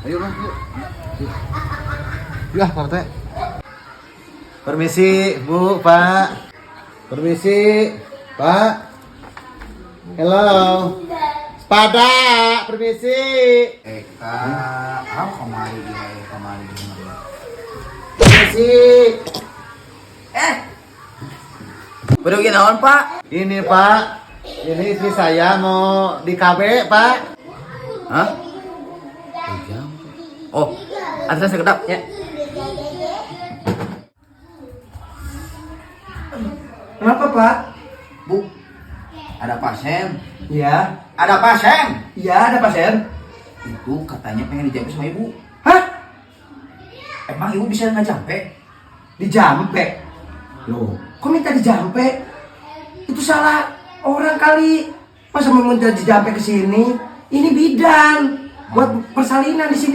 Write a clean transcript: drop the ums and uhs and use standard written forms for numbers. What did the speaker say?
Ayo lah, yuk. Yuk, Pak RT. Permisi, Bu, Pak. Permisi, Pak. Hello. Pada, permisi. Kak, kemari. Permisi. Pergi naon, Pak? Ini, Pak. Ini istri saya mau di KB, Pak. Hah? Oh, ada sekedap ya. Kenapa, Pak? Bu, ada pasien. Iya. Ada pasien. Iya, ada pasien. Itu katanya pengen dijampe sama ibu. Hah? Emang ibu bisa ngejampe? Dijampe? Loh, kok minta dijampe? Itu salah orang kali. Masa mau minta dijampe ke sini? Ini bidan buat persalinan di sini.